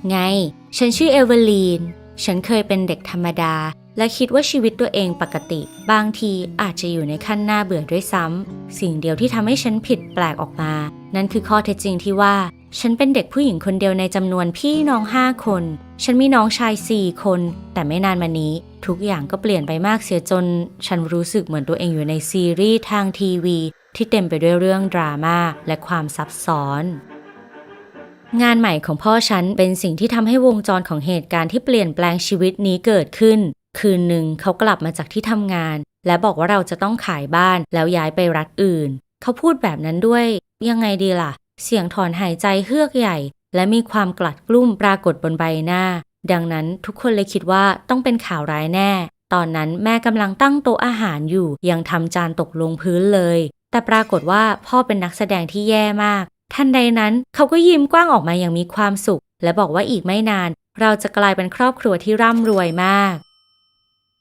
ไงฉันชื่อเอเวอรีนฉันเคยเป็นเด็กธรรมดาและคิดว่าชีวิตตัวเองปกติบางทีอาจจะอยู่ในขั้นน่าเบื่อด้วยซ้ำสิ่งเดียวที่ทำให้ฉันผิดแปลกออกมานั่นคือข้อเท็จจริงที่ว่าฉันเป็นเด็กผู้หญิงคนเดียวในจำนวนพี่น้อง5 คนฉันมีน้องชาย4 คนแต่ไม่นานมานี้ทุกอย่างก็เปลี่ยนไปมากเสียจนฉันรู้สึกเหมือนตัวเองอยู่ในซีรีส์ทางทีวีที่เต็มไปด้วยเรื่องดราม่าและความซับซ้อนงานใหม่ของพ่อฉันเป็นสิ่งที่ทำให้วงจรของเหตุการณ์ที่เปลี่ยนแปลงชีวิตนี้เกิดขึ้นคืนหนึ่งเขากลับมาจากที่ทำงานและบอกว่าเราจะต้องขายบ้านแล้วย้ายไปรัฐอื่นเขาพูดแบบนั้นด้วยยังไงดีล่ะเสียงถอนหายใจเฮือกใหญ่และมีความกลัดกลุ้มปรากฏบนใบหน้าดังนั้นทุกคนเลยคิดว่าต้องเป็นข่าวร้ายแน่ตอนนั้นแม่กำลังตั้งโต๊ะอาหารอยู่ยังทำจานตกลงพื้นเลยแต่ปรากฏว่าพ่อเป็นนักแสดงที่แย่มากทันใดนั้นเขาก็ยิ้มกว้างออกมาอย่างมีความสุขและบอกว่าอีกไม่นานเราจะกลายเป็นครอบครัวที่ร่ำรวยมาก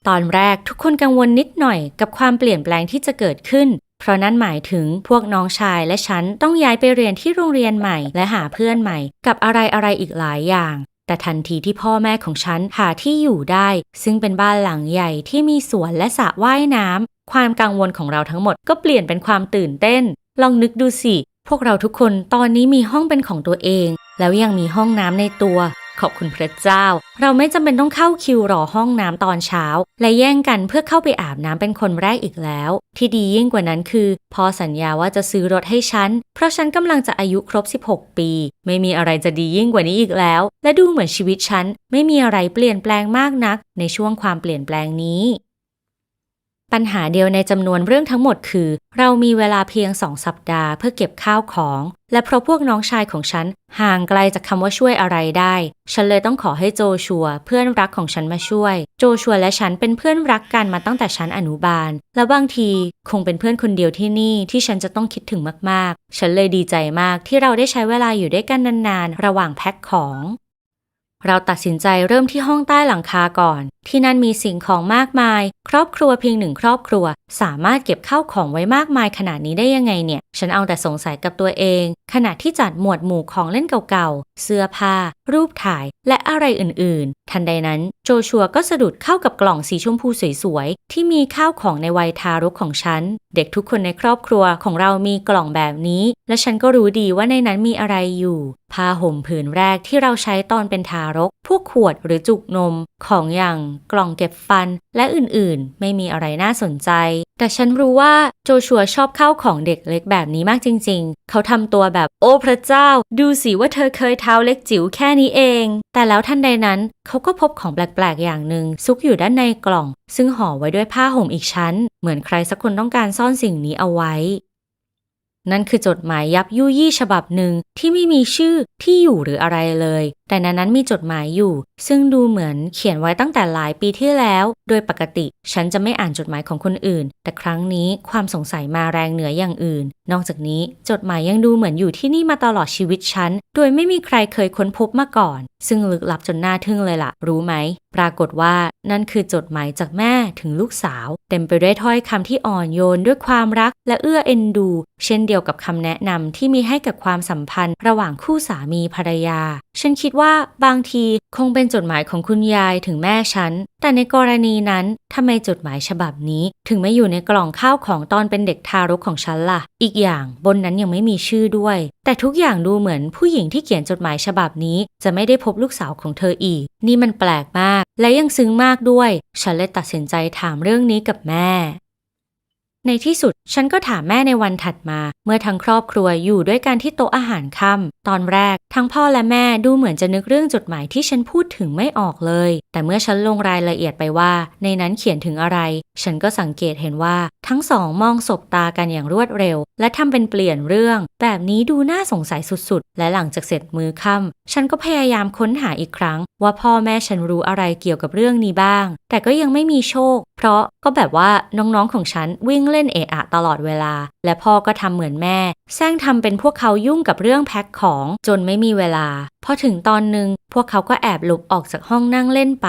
ตอนแรกทุกคนกังวลนิดหน่อยกับความเปลี่ยนแปลงที่จะเกิดขึ้นเพราะนั่นหมายถึงพวกน้องชายและฉันต้องย้ายไปเรียนที่โรงเรียนใหม่และหาเพื่อนใหม่กับอะไรอีกหลายอย่างแต่ทันทีที่พ่อแม่ของฉันหาที่อยู่ได้ซึ่งเป็นบ้านหลังใหญ่ที่มีสวนและสระว่ายน้ำความกังวลของเราทั้งหมดก็เปลี่ยนเป็นความตื่นเต้นลองนึกดูสิพวกเราทุกคนตอนนี้มีห้องเป็นของตัวเองแล้วยังมีห้องน้ำในตัวขอบคุณพระเจ้าเราไม่จำเป็นต้องเข้าคิวรอห้องน้ำตอนเช้าและแย่งกันเพื่อเข้าไปอาบน้ำเป็นคนแรกอีกแล้วที่ดียิ่งกว่านั้นคือพ่อสัญญาว่าจะซื้อรถให้ฉันเพราะฉันกำลังจะอายุครบ16 ปีไม่มีอะไรจะดียิ่งกว่านี้อีกแล้วและดูเหมือนชีวิตฉันไม่มีอะไรเปลี่ยนแปลงมากนักในช่วงความเปลี่ยนแปลงนี้ปัญหาเดียวในจำนวนเรื่องทั้งหมดคือเรามีเวลาเพียง2 สัปดาห์เพื่อเก็บข้าวของและเพราะพวกน้องชายของฉันห่างไกลจากคำว่าช่วยอะไรได้ฉันเลยต้องขอให้โจชัวเพื่อนรักของฉันมาช่วยโจชัวและฉันเป็นเพื่อนรักกันมาตั้งแต่ชั้นอนุบาลและบางทีคงเป็นเพื่อนคนเดียวที่นี่ที่ฉันจะต้องคิดถึงมากๆฉันเลยดีใจมากที่เราได้ใช้เวลาอยู่ด้วยกันนานๆระหว่างแพ็คของเราตัดสินใจเริ่มที่ห้องใต้หลังคาก่อนที่นั่นมีสิ่งของมากมายครอบครัวเพียง1 ครอบครัวสามารถเก็บข้าวของไว้มากมายขนาดนี้ได้ยังไงเนี่ยฉันเอาแต่สงสัยกับตัวเองขณะที่จัดหมวดหมู่ของเล่นเก่าๆเสื้อผ้ารูปถ่ายและอะไรอื่นๆทันใดนั้นโจชัวก็สะดุดเข้ากับกล่องสีชมพูสวยๆที่มีข้าวของในวัยทารกของฉันเด็กทุกคนในครอบครัวของเรามีกล่องแบบนี้และฉันก็รู้ดีว่าในนั้นมีอะไรอยู่ผ้าห่มผืนแรกที่เราใช้ตอนเป็นทารกพวกขวดหรือจุกนมของอย่างกล่องเก็บฟันและอื่นๆไม่มีอะไรน่าสนใจแต่ฉันรู้ว่าโจชัวชอบข้าวของเด็กเล็กแบบนี้มากจริงๆเขาทำตัวแบบโอ้พระเจ้าดูสิว่าเธอเคยเท้าเล็กจิ๋วแค่นี้เองแต่แล้วทันใดนั้นเขาก็พบของแปลกๆอย่างหนึ่งซุกอยู่ด้านในกล่องซึ่งห่อไว้ด้วยผ้าห่มอีกชั้นเหมือนใครสักคนต้องการซ่อนสิ่งนี้เอาไว้นั่นคือจดหมายยับยุยี่ฉบับหนึ่งที่ไม่มีชื่อที่อยู่หรืออะไรเลยแต่ในนั้นมีจดหมายอยู่ซึ่งดูเหมือนเขียนไว้ตั้งแต่หลายปีที่แล้วโดยปกติฉันจะไม่อ่านจดหมายของคนอื่นแต่ครั้งนี้ความสงสัยมาแรงเหนืออย่างอื่นนอกจากนี้จดหมายยังดูเหมือนอยู่ที่นี่มาตลอดชีวิตฉันโดยไม่มีใครเคยค้นพบมาก่อนซึ่งลึกลับจนน่าทึ่งเลยล่ะรู้ไหมปรากฏว่านั่นคือจดหมายจากแม่ถึงลูกสาวเต็มไปด้วยถ้อยคำที่อ่อนโยนด้วยความรักและเอื้อเอ็นดูเช่นเดียวกับคำแนะนำที่มีให้กับความสัมพันธ์ระหว่างคู่สามีภรรยาฉันคิดว่าบางทีคงเป็นจดหมายของคุณยายถึงแม่ฉันแต่ในกรณีนั้นทำไมจดหมายฉบับนี้ถึงไม่อยู่ในกล่องข้าวของตอนเป็นเด็กทารกของฉันล่ะอีกอย่างบนนั้นยังไม่มีชื่อด้วยแต่ทุกอย่างดูเหมือนผู้หญิงที่เขียนจดหมายฉบับนี้จะไม่ได้พบลูกสาวของเธออีกนี่มันแปลกมากและยังซึ้งมากด้วยฉันเลยตัดสินใจถามเรื่องนี้กับแม่ในที่สุดฉันก็ถามแม่ในวันถัดมาเมื่อทั้งครอบครัวอยู่ด้วยกันที่โต๊ะอาหารค่ำตอนแรกทั้งพ่อและแม่ดูเหมือนจะนึกเรื่องจดหมายที่ฉันพูดถึงไม่ออกเลยแต่เมื่อฉันลงรายละเอียดไปว่าในนั้นเขียนถึงอะไรฉันก็สังเกตเห็นว่าทั้งสองมองสบตากันอย่างรวดเร็วและทำเป็นเปลี่ยนเรื่องแบบนี้ดูน่าสงสัยสุดๆและหลังจากเสร็จมื้อค่ำฉันก็พยายามค้นหาอีกครั้งว่าพ่อแม่ฉันรู้อะไรเกี่ยวกับเรื่องนี้บ้างแต่ก็ยังไม่มีโชคเพราะก็แบบว่าน้องๆของฉันวิ่งเล่นเอะอะตลอดเวลาและพ่อก็ทำเหมือนแม่แซงทำเป็นพวกเขายุ่งกับเรื่องแพ็คของจนไม่มีเวลาพอถึงตอนนึงพวกเขาก็แอบหลบออกจากห้องนั่งเล่นไป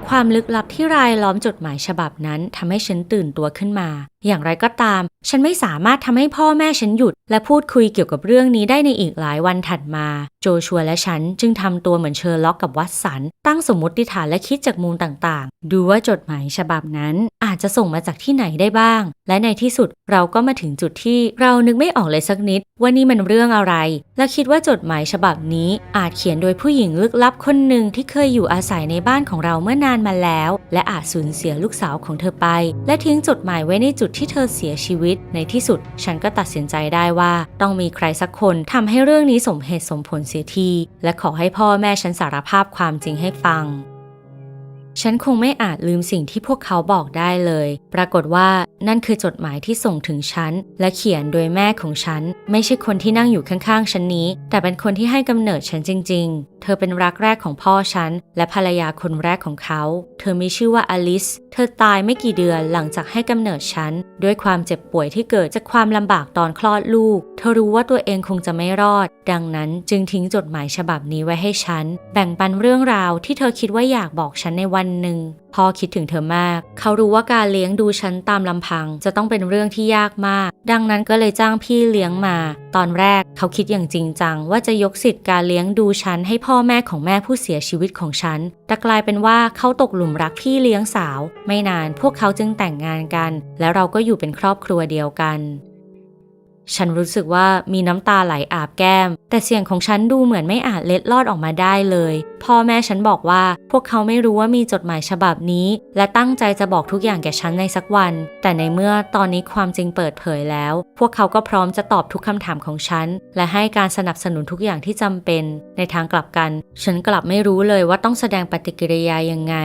ความลึกลับที่รายล้อมจดหมายฉบับนั้นทำให้ฉันตื่นตัวขึ้นมา อย่างไรก็ตามฉันไม่สามารถทำให้พ่อแม่ฉันหยุดและพูดคุยเกี่ยวกับเรื่องนี้ได้ในอีกหลายวันถัดมาโจชัวและฉันจึงทำตัวเหมือนเชอร์ล็อกกับวัตสันตั้งสมมติฐานและคิดจากมุมต่างๆดูว่าจดหมายฉบับนั้นอาจจะส่งมาจากที่ไหนได้บ้างและในที่สุดเราก็มาถึงจุดที่เรานึกไม่ออกเลยสักนิดว่านี่มันเรื่องอะไรและคิดว่าจดหมายฉบับนี้อาจเขียนโดยผู้หญิงลึกลับคนหนึ่งที่เคยอยู่อาศัยในบ้านของเราเมื่อนานมาแล้วและอาจสูญเสียลูกสาวของเธอไปและทิ้งจดหมายไว้ในจุดที่เธอเสียชีวิตในที่สุดฉันก็ตัดสินใจได้ว่าต้องมีใครสักคนทำให้เรื่องนี้สมเหตุสมผลเสียทีและขอให้พ่อแม่ฉันสารภาพความจริงให้ฟังฉันคงไม่อาจลืมสิ่งที่พวกเขาบอกได้เลยปรากฏว่านั่นคือจดหมายที่ส่งถึงฉันและเขียนโดยแม่ของฉันไม่ใช่คนที่นั่งอยู่ข้างๆฉันนี้แต่เป็นคนที่ให้กำเนิดฉันจริงๆเธอเป็นรักแรกของพ่อฉันและภรรยาคนแรกของเขาเธอมีชื่อว่าอลิสเธอตายไม่กี่เดือนหลังจากให้กำเนิดฉันด้วยความเจ็บป่วยที่เกิดจากความลำบากตอนคลอดลูกเธอรู้ว่าตัวเองคงจะไม่รอดดังนั้นจึงทิ้งจดหมายฉบับนี้ไว้ให้ฉันแบ่งปันเรื่องราวที่เธอคิดว่าอยากบอกฉันในวันหนึ่งพ่อคิดถึงเธอมากเขารู้ว่าการเลี้ยงดูฉันตามลำพังจะต้องเป็นเรื่องที่ยากมากดังนั้นก็เลยจ้างพี่เลี้ยงมาตอนแรกเขาคิดอย่างจริงจังว่าจะยกสิทธิ์การเลี้ยงดูฉันให้พ่อแม่ของแม่ผู้เสียชีวิตของฉันแต่กลายเป็นว่าเขาตกหลุมรักพี่เลี้ยงสาวไม่นานพวกเขาจึงแต่งงานกันแล้วเราก็อยู่เป็นครอบครัวเดียวกันฉันรู้สึกว่ามีน้ำตาไหลอาบแก้มแต่เสียงของฉันดูเหมือนไม่อาจเล็ดลอดออกมาได้เลยพ่อแม่ฉันบอกว่าพวกเขาไม่รู้ว่ามีจดหมายฉบับนี้และตั้งใจจะบอกทุกอย่างแก่ฉันในสักวันแต่ในเมื่อตอนนี้ความจริงเปิดเผยแล้วพวกเขาก็พร้อมจะตอบทุกคำถามของฉันและให้การสนับสนุนทุกอย่างที่จำเป็นในทางกลับกันฉันกลับไม่รู้เลยว่าต้องแสดงปฏิกิริยายังไง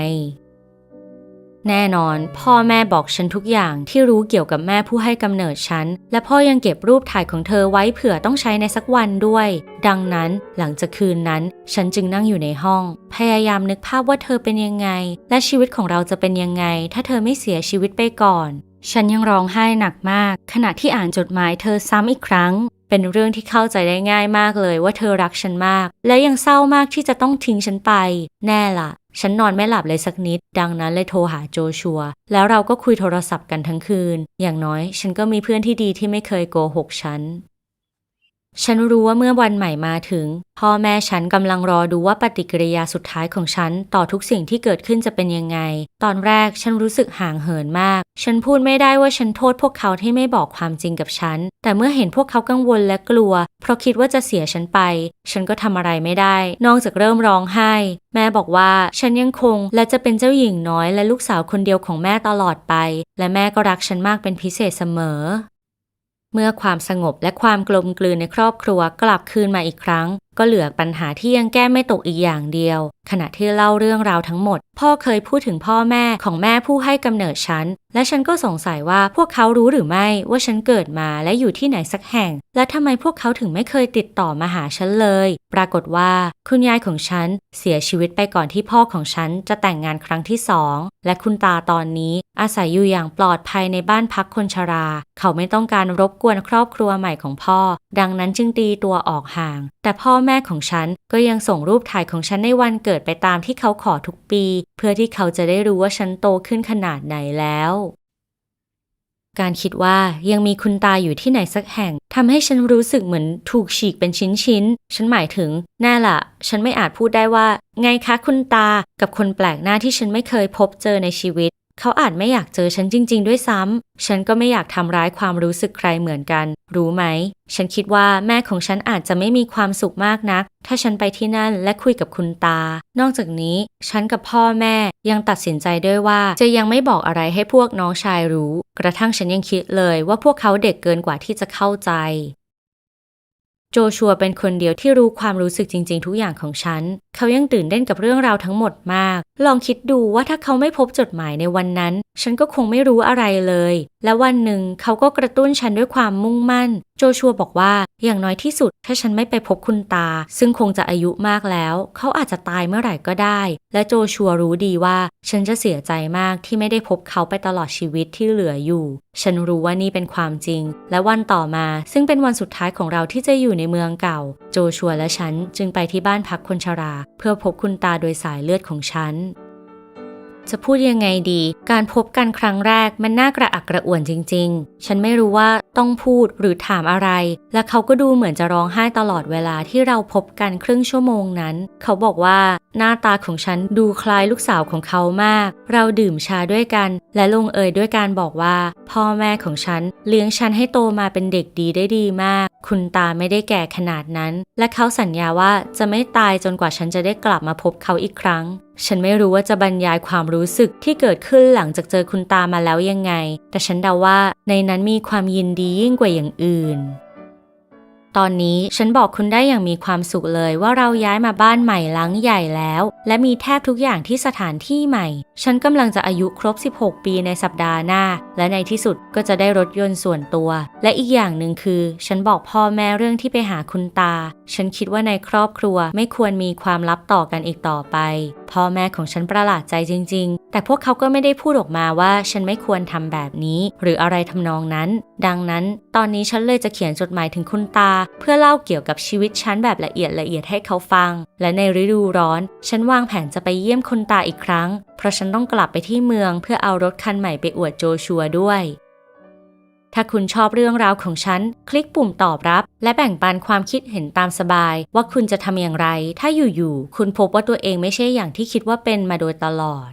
แน่นอนพ่อแม่บอกฉันทุกอย่างที่รู้เกี่ยวกับแม่ผู้ให้กำเนิดฉันและพ่อยังเก็บรูปถ่ายของเธอไว้เผื่อต้องใช้ในสักวันด้วยดังนั้นหลังจากคืนนั้นฉันจึงนั่งอยู่ในห้องพยายามนึกภาพว่าเธอเป็นยังไงและชีวิตของเราจะเป็นยังไงถ้าเธอไม่เสียชีวิตไปก่อนฉันยังร้องไห้หนักมากขณะที่อ่านจดหมายเธอซ้ำอีกครั้งเป็นเรื่องที่เข้าใจได้ง่ายมากเลยว่าเธอรักฉันมากและยังเศร้ามากที่จะต้องทิ้งฉันไปแน่ล่ะฉันนอนไม่หลับเลยสักนิดดังนั้นเลยโทรหาโจชัวแล้วเราก็คุยโทรศัพท์กันทั้งคืนอย่างน้อยฉันก็มีเพื่อนที่ดีที่ไม่เคยโกหกฉันรู้ว่าเมื่อวันใหม่มาถึงพ่อแม่ฉันกำลังรอดูว่าปฏิกิริยาสุดท้ายของฉันต่อทุกสิ่งที่เกิดขึ้นจะเป็นยังไงตอนแรกฉันรู้สึกห่างเหินมากฉันพูดไม่ได้ว่าฉันโทษพวกเขาที่ไม่บอกความจริงกับฉันแต่เมื่อเห็นพวกเขากังวลและกลัวเพราะคิดว่าจะเสียฉันไปฉันก็ทำอะไรไม่ได้นอกจากเริ่มร้องไห้แม่บอกว่าฉันยังคงและจะเป็นเจ้าหญิงน้อยและลูกสาวคนเดียวของแม่ตลอดไปและแม่ก็รักฉันมากเป็นพิเศษเสมอเมื่อความสงบและความกลมกลืนในครอบครัวกลับคืนมาอีกครั้งก็เหลือปัญหาที่ยังแก้ไม่ตกอีกอย่างเดียวขณะที่เล่าเรื่องราวทั้งหมดพ่อเคยพูดถึงพ่อแม่ของแม่ผู้ให้กำเนิดฉันและฉันก็สงสัยว่าพวกเขารู้หรือไม่ว่าฉันเกิดมาและอยู่ที่ไหนสักแห่งและทำไมพวกเขาถึงไม่เคยติดต่อมาหาฉันเลยปรากฏว่าคุณยายของฉันเสียชีวิตไปก่อนที่พ่อของฉันจะแต่งงานครั้งที่2และคุณตาตอนนี้อาศัยอยู่อย่างปลอดภัยในบ้านพักคนชราเขาไม่ต้องการรบกวนครอบครัวใหม่ของพ่อดังนั้นจึงตีตัวออกห่างแต่พ่อแม่ของฉันก็ยังส่งรูปถ่ายของฉันในวันเกิดไปตามที่เขาขอทุกปีเพื่อที่เขาจะได้รู้ว่าฉันโตขึ้นขนาดไหนแล้วการคิดว่ายังมีคุณตาอยู่ที่ไหนสักแห่งทำให้ฉันรู้สึกเหมือนถูกฉีกเป็นชิ้นๆฉันหมายถึงแน่ล่ะฉันไม่อาจพูดได้ว่าไงคะคุณตากับคนแปลกหน้าที่ฉันไม่เคยพบเจอในชีวิตเขาอาจไม่อยากเจอฉันจริงๆด้วยซ้ำฉันก็ไม่อยากทำร้ายความรู้สึกใครเหมือนกันรู้ไหมฉันคิดว่าแม่ของฉันอาจจะไม่มีความสุขมากนักถ้าฉันไปที่นั่นและคุยกับคุณตานอกจากนี้ฉันกับพ่อแม่ยังตัดสินใจด้วยว่าจะยังไม่บอกอะไรให้พวกน้องชายรู้กระทั่งฉันยังคิดเลยว่าพวกเขาเด็กเกินกว่าที่จะเข้าใจโจชัวเป็นคนเดียวที่รู้ความรู้สึกจริงๆทุกอย่างของฉันเขายังตื่นเต้นกับเรื่องราวทั้งหมดมากลองคิดดูว่าถ้าเขาไม่พบจดหมายในวันนั้นฉันก็คงไม่รู้อะไรเลยและวันหนึ่งเขาก็กระตุ้นฉันด้วยความมุ่งมั่นโจชัวบอกว่าอย่างน้อยที่สุดถ้าฉันไม่ไปพบคุณตาซึ่งคงจะอายุมากแล้วเขาอาจจะตายเมื่อไหร่ก็ได้และโจชัวรู้ดีว่าฉันจะเสียใจมากที่ไม่ได้พบเขาไปตลอดชีวิตที่เหลืออยู่ฉันรู้ว่านี่เป็นความจริงและวันต่อมาซึ่งเป็นวันสุดท้ายของเราที่จะอยู่ในเมืองเก่าโจชัวและฉันจึงไปที่บ้านพักคนชราเพื่อพบคุณตาโดยสายเลือดของฉัน จะพูดยังไงดีการพบกันครั้งแรกมันน่ากระอักกระอ่วนจริงๆฉันไม่รู้ว่าต้องพูดหรือถามอะไรและเขาก็ดูเหมือนจะร้องไห้ตลอดเวลาที่เราพบกันครึ่งชั่วโมงนั้นเขาบอกว่าหน้าตาของฉันดูคล้ายลูกสาวของเขามากเราดื่มชาด้วยกันและลงเอยด้วยการบอกว่าพ่อแม่ของฉันเลี้ยงฉันให้โตมาเป็นเด็กดีได้ดีมากคุณตาไม่ได้แก่ขนาดนั้นและเขาสัญญาว่าจะไม่ตายจนกว่าฉันจะได้กลับมาพบเขาอีกครั้งฉันไม่รู้ว่าจะบรรยายความรู้สึกที่เกิดขึ้นหลังจากเจอคุณตามาแล้วยังไงแต่ฉันเดาว่าในนั้นมีความยินดียิ่งกว่าอย่างอื่นตอนนี้ฉันบอกคุณได้อย่างมีความสุขเลยว่าเราย้ายมาบ้านใหม่หลังใหญ่แล้วและมีแทบทุกอย่างที่สถานที่ใหม่ฉันกำลังจะอายุครบ16ปีในสัปดาห์หน้าและในที่สุดก็จะได้รถยนต์ส่วนตัวและอีกอย่างหนึ่งคือฉันบอกพ่อแม่เรื่องที่ไปหาคุณตาฉันคิดว่าในครอบครัวไม่ควรมีความลับต่อกันอีกต่อไปพ่อแม่ของฉันประหลาดใจจริงๆแต่พวกเขาก็ไม่ได้พูดออกมาว่าฉันไม่ควรทำแบบนี้หรืออะไรทำนองนั้นดังนั้นตอนนี้ฉันเลยจะเขียนจดหมายถึงคุณตาเพื่อเล่าเกี่ยวกับชีวิตฉันแบบละเอียดให้เขาฟังและในฤดูร้อนฉันวางแผนจะไปเยี่ยมคุณตาอีกครั้งเพราะฉันต้องกลับไปที่เมืองเพื่อเอารถคันใหม่ไปอวดโจชัวด้วยถ้าคุณชอบเรื่องราวของฉันคลิกปุ่มตอบรับและแบ่งปันความคิดเห็นตามสบายว่าคุณจะทำอย่างไรถ้าอยู่ๆคุณพบว่าตัวเองไม่ใช่อย่างที่คิดว่าเป็นมาโดยตลอด